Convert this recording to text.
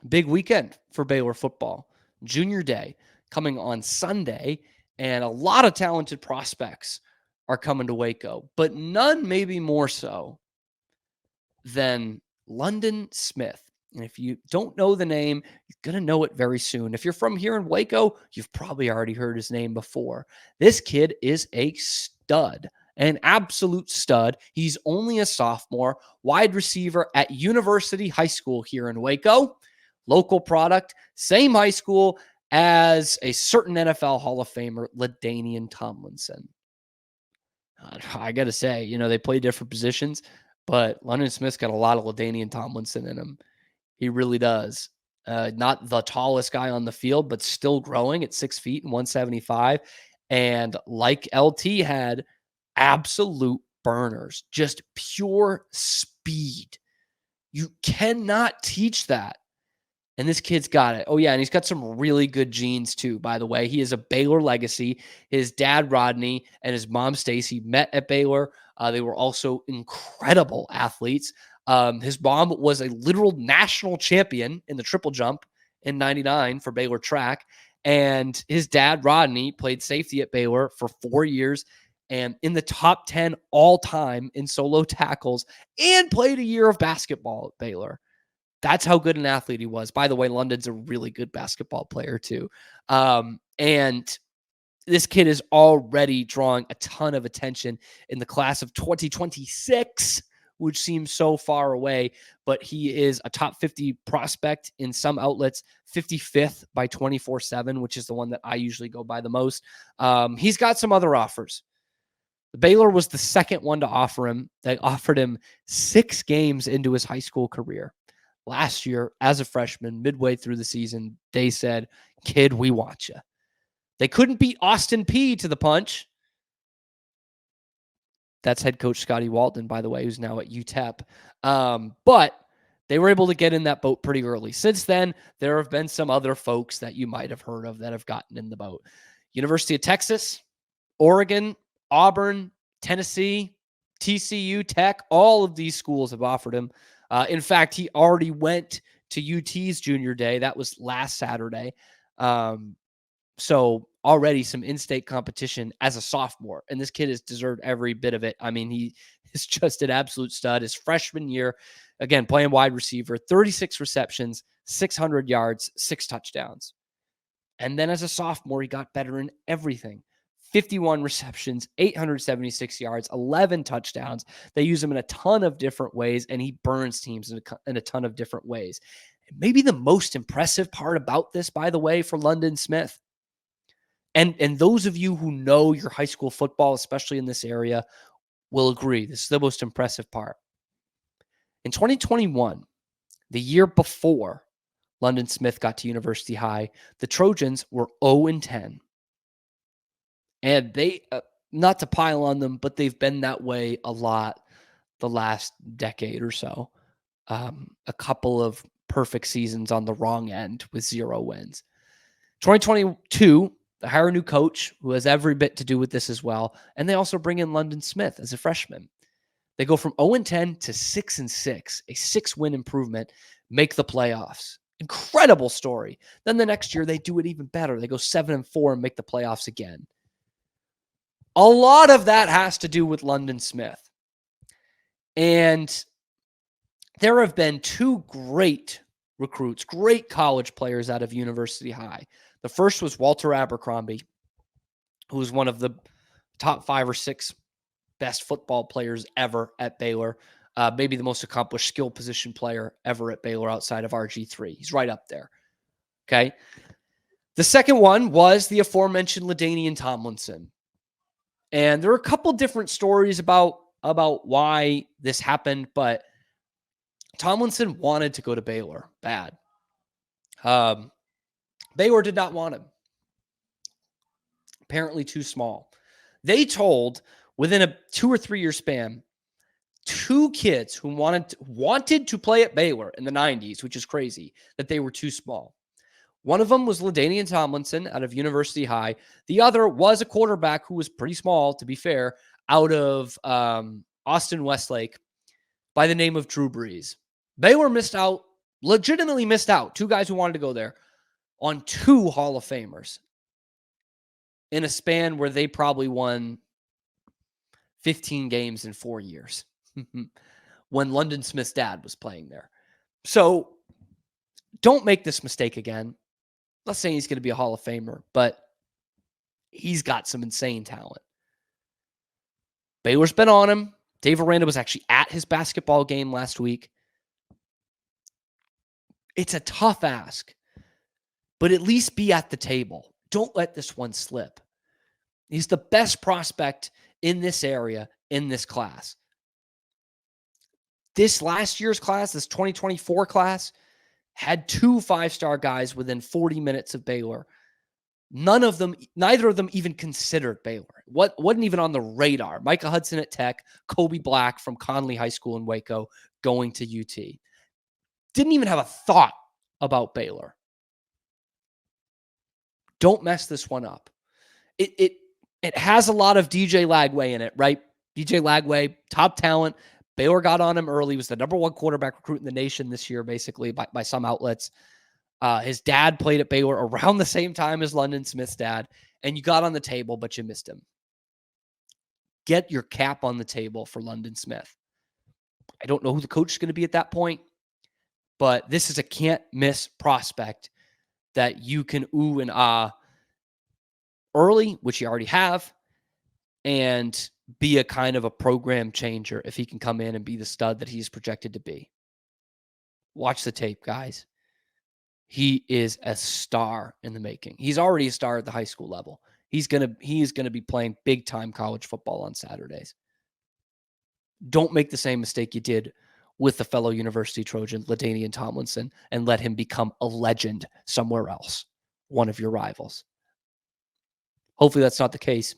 Big weekend for Baylor football. Junior Day coming on Sunday, and a lot of talented prospects are coming to Waco, but none maybe more so than London Smith. And if you don't know the name, you're going to know it very soon. If you're from here in Waco, you've probably already heard his name before. This kid is a stud, an absolute stud. He's only a sophomore, wide receiver at University High School here in Waco. Local product, same high school as a certain NFL Hall of Famer, LaDainian Tomlinson. I got to say, they play different positions, but London Smith's got a lot of LaDainian Tomlinson in him. He really does. Not the tallest guy on the field, but still growing at 6 feet and 175. And like LT had, absolute burners, just pure speed. You cannot teach that. And this kid's got it. Oh, yeah, and he's got some really good genes, too, by the way. He is a Baylor legacy. His dad, Rodney, and his mom, Stacey, met at Baylor. They were also incredible athletes. His mom was a literal national champion in the triple jump in 99 for Baylor track. And his dad, Rodney, played safety at Baylor for 4 years and in the top 10 all time in solo tackles and played a year of basketball at Baylor. That's how good an athlete he was. By the way, London's a really good basketball player too. And this kid is already drawing a ton of attention in the class of 2026, which seems so far away, but he is a top 50 prospect in some outlets, 55th by 24/7, which is the one that I usually go by the most. He's got some other offers. The Baylor was the second one to offer him. They offered him 6 games into his high school career. Last year, as a freshman, midway through the season, they said, "Kid, we want you." They couldn't beat Austin Peay to the punch. That's head coach Scotty Walton, by the way, who's now at UTEP. But they were able to get in that boat pretty early. Since then, there have been some other folks that you might have heard of that have gotten in the boat. University of Texas, Oregon, Auburn, Tennessee, TCU, Tech, all of these schools have offered him. In fact, he already went to UT's junior day. That was last Saturday. So already some in-state competition as a sophomore. And this kid has deserved every bit of it. I mean, he is just an absolute stud. His freshman year, again, playing wide receiver, 36 receptions, 600 yards, 6 touchdowns. And then as a sophomore, he got better in everything. 51 receptions, 876 yards, 11 touchdowns. They use him in a ton of different ways, and he burns teams in a ton of different ways. And maybe the most impressive part about this, by the way, for London Smith, and those of you who know your high school football, especially in this area, will agree. This is the most impressive part. In 2021, the year before London Smith got to University High, the Trojans were 0-10. And they, not to pile on them, but they've been that way a lot the last decade or so. A couple of perfect seasons on the wrong end with 0 wins. 2022, they hire a new coach who has every bit to do with this as well. And they also bring in London Smith as a freshman. They go from 0-10 to 6-6, a 6-win improvement, make the playoffs. Incredible story. Then the next year, they do it even better. They go 7-4 and make the playoffs again. A lot of that has to do with London Smith. And there have been 2 great recruits, great college players out of University High. The first was Walter Abercrombie, who was one of the top 5 or 6 best football players ever at Baylor. Maybe the most accomplished skill position player ever at Baylor outside of RG3. He's right up there. Okay. The second one was the aforementioned LaDainian Tomlinson. And there are a couple different stories about why this happened, but Tomlinson wanted to go to Baylor bad. Baylor did not want him. Apparently too small. They told, within a 2 or 3 year span, 2 kids who wanted to play at Baylor in the 90s, which is crazy, that they were too small. One of them was LaDainian Tomlinson out of University High. The other was a quarterback who was pretty small, to be fair, out of Austin Westlake by the name of Drew Brees. Baylor missed out legitimately missed out. Two guys who wanted to go there on two Hall of Famers in a span where they probably won 15 games in 4 years when London Smith's dad was playing there. So don't make this mistake again. I'm not saying he's going to be a Hall of Famer, but he's got some insane talent. Baylor's been on him. Dave Aranda was actually at his basketball game last week. It's a tough ask, but at least be at the table. Don't let this one slip. He's the best prospect in this area, in this class. This last year's class, this 2024 class, had two 5-star guys within 40 minutes of Baylor. Neither of them even considered Baylor. Wasn't even on the radar. Micah Hudson at Tech, Kobe Black from Conley High School in Waco going to UT. Didn't even have a thought about Baylor. Don't mess this one up. It has a lot of DJ Lagway in it, right? DJ Lagway, top talent. Baylor got on him early. He was the number one quarterback recruit in the nation this year, basically, by some outlets. His dad played at Baylor around the same time as London Smith's dad, and you got on the table, but you missed him. Get your cap on the table for London Smith. I don't know who the coach is going to be at that point, but this is a can't-miss prospect that you can ooh and ah early, which you already have, and be a kind of a program changer if he can come in and be the stud that he's projected to be. Watch the tape, guys. He is a star in the making. He's already a star at the high school level. He is going to be playing big-time college football on Saturdays. Don't make the same mistake you did with the fellow University Trojan, LaDainian Tomlinson, and let him become a legend somewhere else, one of your rivals. Hopefully that's not the case.